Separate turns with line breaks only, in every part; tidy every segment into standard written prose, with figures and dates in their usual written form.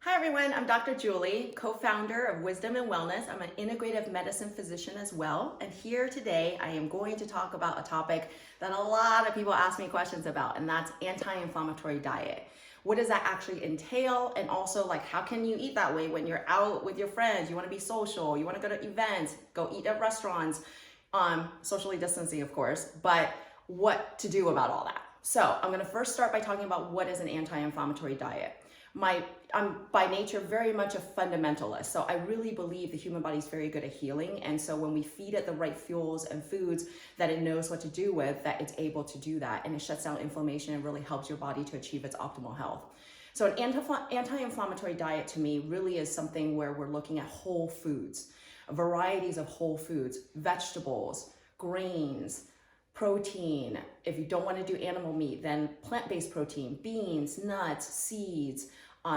Hi everyone, I'm Dr. Julie, co-founder of Wisdom and Wellness. I'm an integrative medicine physician as well. And here today, I am going to talk about a topic that a lot of people ask me questions about, and that's anti-inflammatory diet. What does that actually entail? And also, like, how can you eat that way when you're out with your friends? You want to be social, you want to go to events, go eat at restaurants, socially distancing, of course, but what to do about all that. So I'm going to first start by talking about what is an anti-inflammatory diet. I'm by nature very much a fundamentalist, so I really believe the human body is very good at healing, and so when we feed it the right fuels and foods that it knows what to do with, that it's able to do that, and it shuts down inflammation and really helps your body to achieve its optimal health. So an anti-inflammatory diet to me really is something where we're looking at whole foods, varieties of whole foods, vegetables, grains, protein. If you don't want to do animal meat, then plant-based protein, beans, nuts, seeds,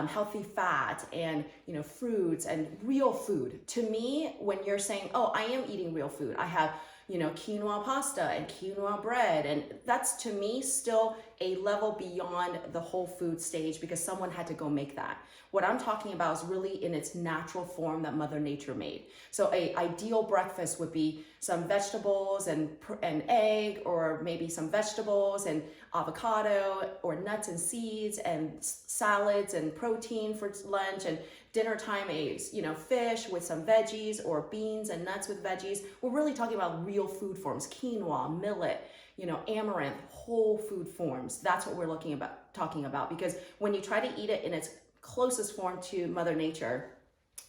healthy fat, and fruits and real food. To me, when you're saying, oh, I am eating real food, I have quinoa pasta and quinoa bread, and that's to me still a level beyond the whole food stage because someone had to go make that. What I'm talking about is really in its natural form that Mother Nature made. So a ideal breakfast would be some vegetables and egg, or maybe some vegetables and avocado, or nuts and seeds and salads and protein for lunch, and dinner time fish with some veggies, or beans and nuts with veggies. We're really talking about real food forms, quinoa, millet, amaranth, whole food forms. That's what we're talking about, because when you try to eat it in its closest form to Mother Nature,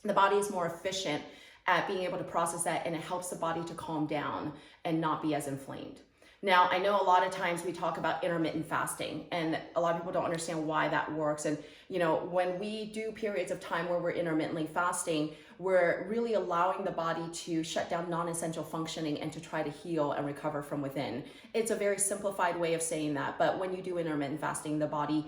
the body is more efficient at being able to process that, and it helps the body to calm down and not be as inflamed. Now, I know a lot of times we talk about intermittent fasting, and a lot of people don't understand why that works. And, when we do periods of time where we're intermittently fasting, we're really allowing the body to shut down non-essential functioning and to try to heal and recover from within. It's a very simplified way of saying that, but when you do intermittent fasting, the body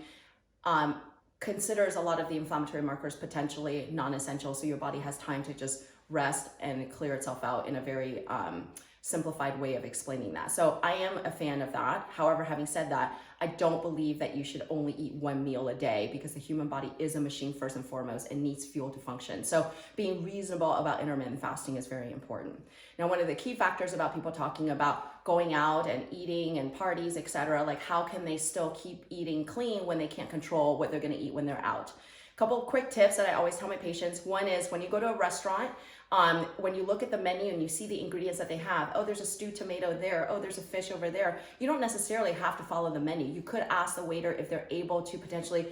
considers a lot of the inflammatory markers potentially non-essential, so your body has time to just rest and clear itself out in a very simplified way of explaining that. So I am a fan of that. However, having said that, I don't believe that you should only eat one meal a day, because the human body is a machine first and foremost and needs fuel to function. So being reasonable about intermittent fasting is very important. Now, one of the key factors about people talking about going out and eating and parties, etc., like how can they still keep eating clean when they can't control what they're going to eat when they're out? Couple quick tips that I always tell my patients. One is when you go to a restaurant, when you look at the menu and you see the ingredients that they have, oh, there's a stewed tomato there, oh, there's a fish over there. You don't necessarily have to follow the menu. You could ask the waiter if they're able to potentially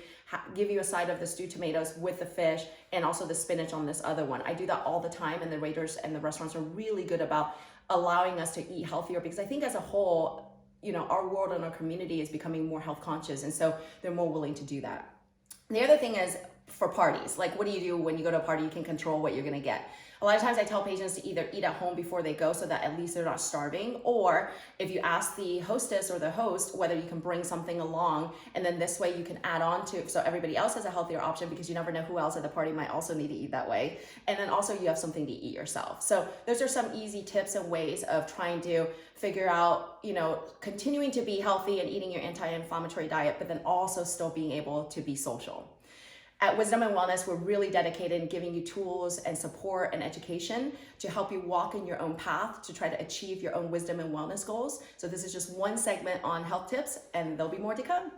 give you a side of the stewed tomatoes with the fish and also the spinach on this other one. I do that all the time, and the waiters and the restaurants are really good about allowing us to eat healthier, because I think as a whole, our world and our community is becoming more health conscious, and so they're more willing to do that. The other thing is for parties, like what do you do when you go to a party? You can control what you're gonna get. A lot of times I tell patients to either eat at home before they go so that at least they're not starving, or if you ask the hostess or the host whether you can bring something along, and then this way you can add on to, so everybody else has a healthier option, because you never know who else at the party might also need to eat that way. And then also you have something to eat yourself. So those are some easy tips and ways of trying to figure out, continuing to be healthy and eating your anti-inflammatory diet, but then also still being able to be social. At Wisdom and Wellness, we're really dedicated in giving you tools and support and education to help you walk in your own path to try to achieve your own wisdom and wellness goals. So this is just one segment on health tips, and there'll be more to come.